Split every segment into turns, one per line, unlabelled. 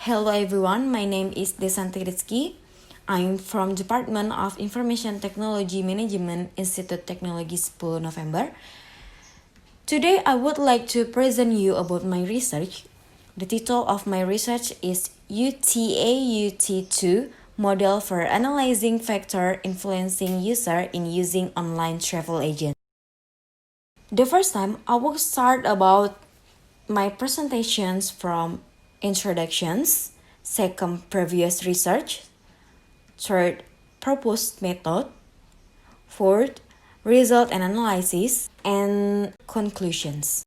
Hello everyone, my name is Desanty Ridzky. I'm from Department of Information Technology Management, Institut Teknologi Sepuluh Nopember. Today I would like to present you about my research. The title of my research is UTAUT2 Model for Analyzing Factor Influencing User in Using Online Travel Agents. The first time I will start about my presentations from introductions, second previous research, third proposed method, fourth result and analysis, and conclusions.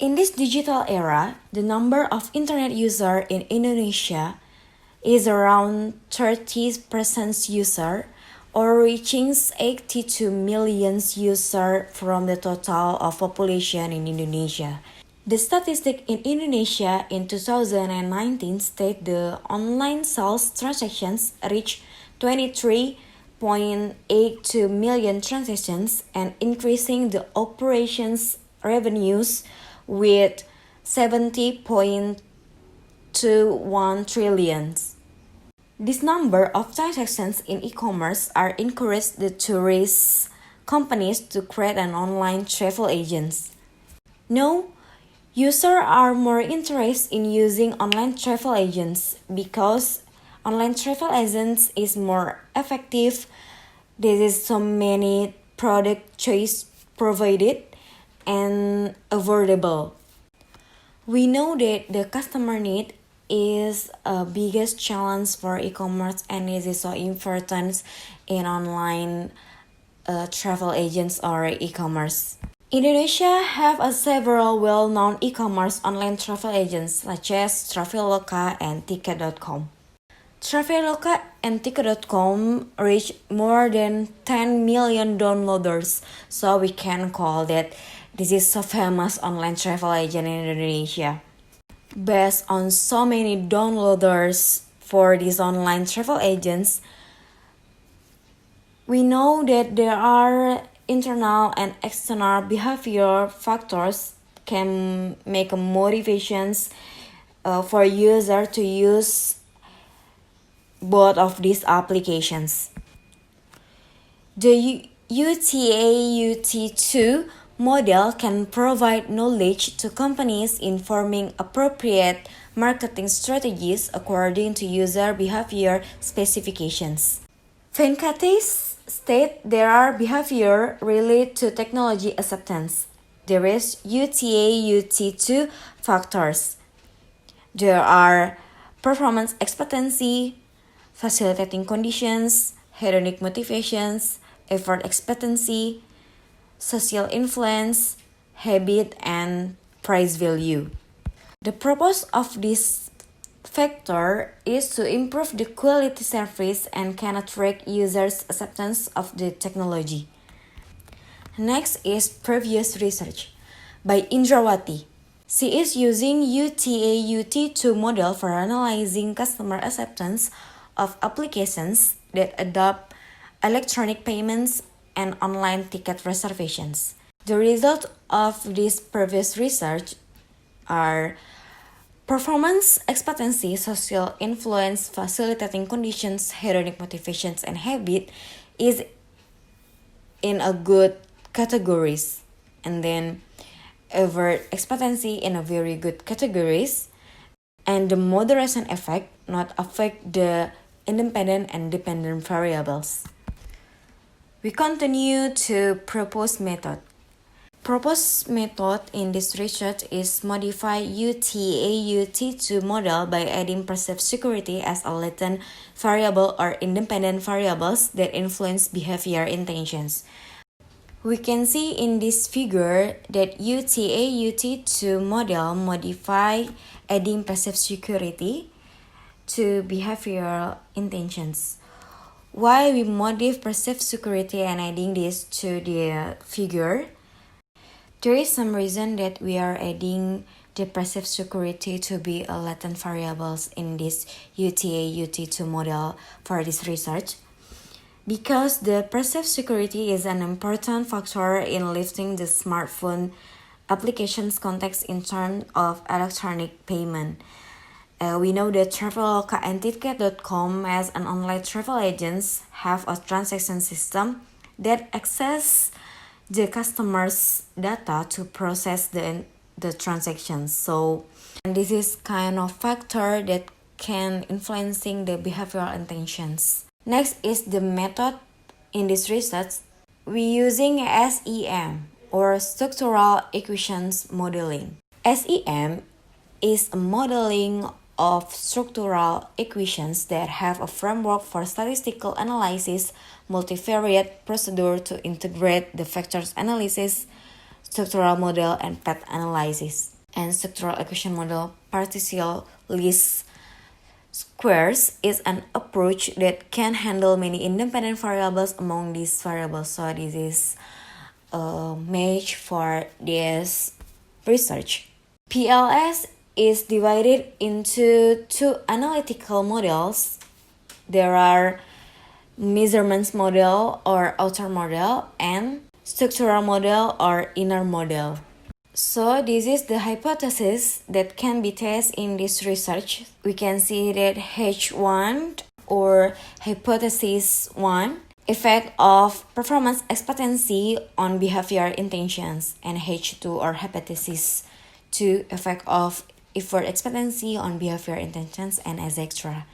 In this digital era, the number of internet users in Indonesia is around 30% user, or reaching 82 million users from the total of population in Indonesia. The statistic in Indonesia in 2019 state the online sales transactions reached 23.82 million transactions and increasing the operations revenues with 70.21 trillion. This number of transactions in e-commerce are encouraged the tourist companies to create an online travel agents. Now, users are more interested in using online travel agents because online travel agents is more effective. There is so many product choice provided and affordable. We know that the customer need is a biggest challenge for e-commerce, and it is so important in online travel agents or e-commerce. Indonesia have several well-known e-commerce online travel agents such as Traveloka and Ticket.com. Traveloka and Ticket.com reach more than 10 million downloaders, so we can call that this is so famous online travel agent in Indonesia. Based on so many downloaders for these online travel agents, we know that there are internal and external behavior factors can make motivations for user to use both of these applications. The UTAUT2 model can provide knowledge to companies in forming appropriate marketing strategies according to user behavior specifications. Venkatesh state there are behavior related to technology acceptance. There is UTAUT2 factors. There are performance expectancy, facilitating conditions, hedonic motivations, effort expectancy, social influence, habit, and price value. The purpose of this factor is to improve the quality service and can attract users' acceptance of the technology. Next is previous research by Indrawati. She is using UTAUT2 model for analyzing customer acceptance of applications that adopt electronic payments and online ticket reservations. The result of this previous research are performance expectancy, social influence, facilitating conditions, hedonic motivations, and habit is in a good categories, and then avert expectancy in a very good categories, and the moderation effect not affect the independent and dependent variables. We continue to proposed method. Proposed method in this research is modify UTAUT2 model by adding perceived security as a latent variable or independent variables that influence behavior intentions. We can see in this figure that UTAUT2 model modify adding perceived security to behavioral intentions. Why we modify perceived security and adding this to the figure? There is some reason that we are adding the perceived security to be a latent variables in this UTAUT2 model for this research. Because the perceived security is an important factor in lifting the smartphone applications context in terms of electronic payment. We know that Traveloka and Ticket.com as an online travel agents have a transaction system that access the customer's data to process the transactions. So, and this is kind of factor that can influencing the behavioral intentions. Next is the method in this research. We using SEM or structural equations modeling. SEM is a modeling of structural equations that have a framework for statistical analysis, multivariate procedure to integrate the factors analysis, structural model, and path analysis. And structural equation model partial least squares is an approach that can handle many independent variables among these variables. So this is a match for this research. PLS is divided into two analytical models. There are measurements model or outer model and structural model or inner model. So this is the hypothesis that can be tested in this research. We can see that H1 or hypothesis 1 effect of performance expectancy on behavior intentions, and H2 or hypothesis 2 effect of effort expectancy on behavior intentions, and etc.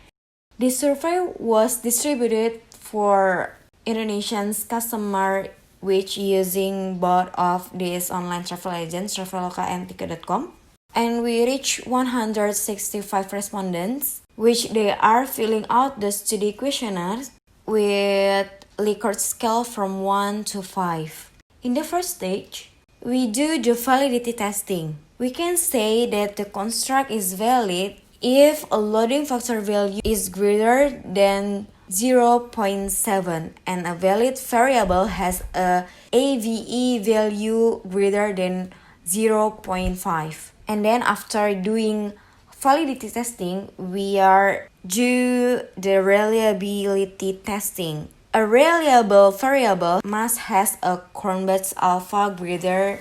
This survey was distributed for Indonesian customer which using both of these online travel agents, Traveloka and Ticket.com. And we reached 165 respondents, which they are filling out the study questionnaires with Likert scale from 1 to 5. In the first stage, we do the validity testing. We can say that the construct is valid if a loading factor value is greater than 0.7 and a valid variable has a AVE value greater than 0.5. And then after doing validity testing, we are do the reliability testing. A reliable variable must has a Cronbach's alpha greater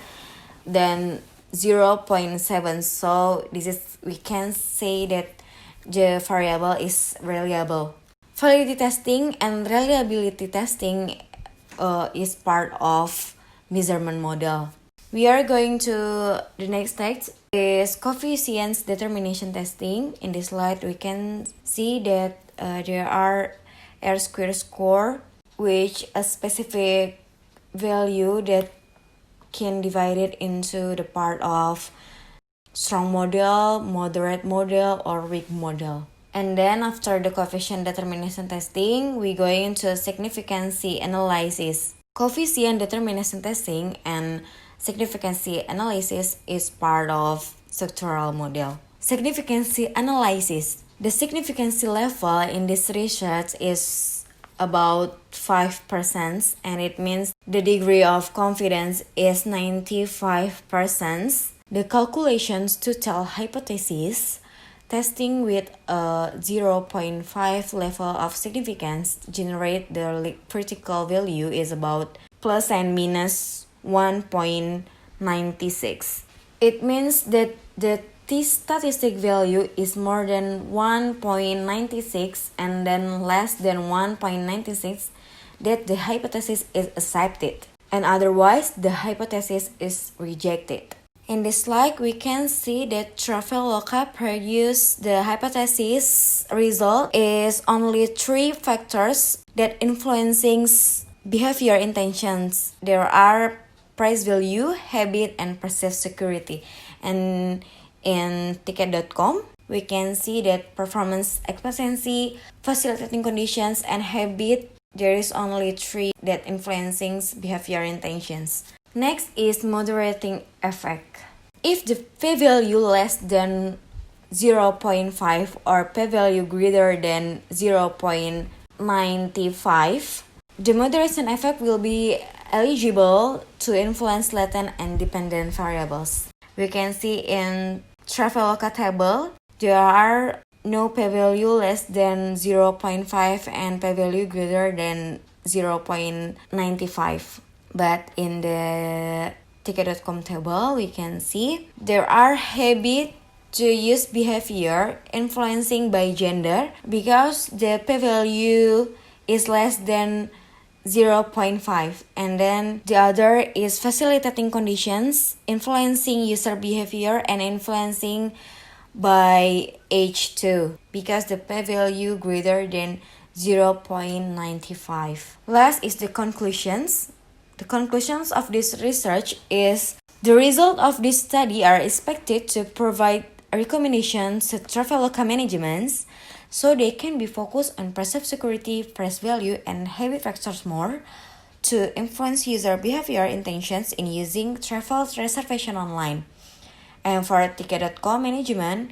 than 0.7. So this is we can say that the variable is reliable. Validity testing and reliability testing is part of measurement model. We are going to the next stage is coefficients determination testing. In this slide, we can see that there are R-square score, which a specific value that can divide it into the part of strong model, moderate model, or weak model. And then after the coefficient determination testing, we go into significancy analysis. Coefficient determination testing and significancy analysis is part of structural model. Significancy analysis. The significancy level in this research is about 5%, and it means the degree of confidence is 95%. The calculations to tell hypothesis testing with a 0.5 level of significance generate the critical value is about plus and minus 1.96. It means that the t-statistic value is more than 1.96 and then less than 1.96 that the hypothesis is accepted, and otherwise the hypothesis is rejected. In this slide, we can see that Traveloka produced the hypothesis result is only 3 factors that influencing behavior intentions. There are price value, habit, and perceived security. And in Ticket.com, we can see that performance expectancy, facilitating conditions, and habit, there is only 3 that influencing behavior intentions. Next is moderating effect. If the p-value less than 0.5 or p-value greater than 0.95, the moderation effect will be eligible to influence latent and dependent variables. We can see in Traveloka table, there are no p-value less than 0.5 and p-value greater than 0.95. But in the Ticket.com table, we can see there are habit to use behavior influencing by gender because the p-value is less than 0.5, and then the other is facilitating conditions influencing user behavior and influencing by age too because the p-value greater than 0.95. Last is the conclusions. The conclusions of this research is the result of this study are expected to provide recommendations to Traveloka managements so they can be focused on perceived security, price value, and habit factors more to influence user behavior intentions in using travel reservation online. And for Ticket.com management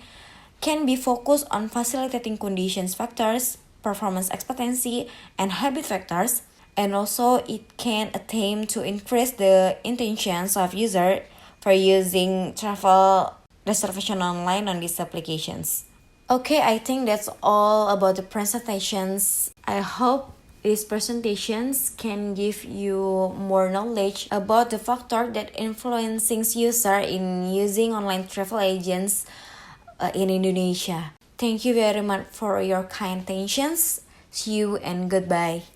can be focused on facilitating conditions factors, performance expectancy, and habit factors, and also it can attempt to increase the intentions of user for using travel reservation online on these applications. Okay, I think that's all about the presentations. I hope these presentations can give you more knowledge about the factor that influencing user in using online travel agents in Indonesia. Thank you very much for your kind attentions. See you and goodbye.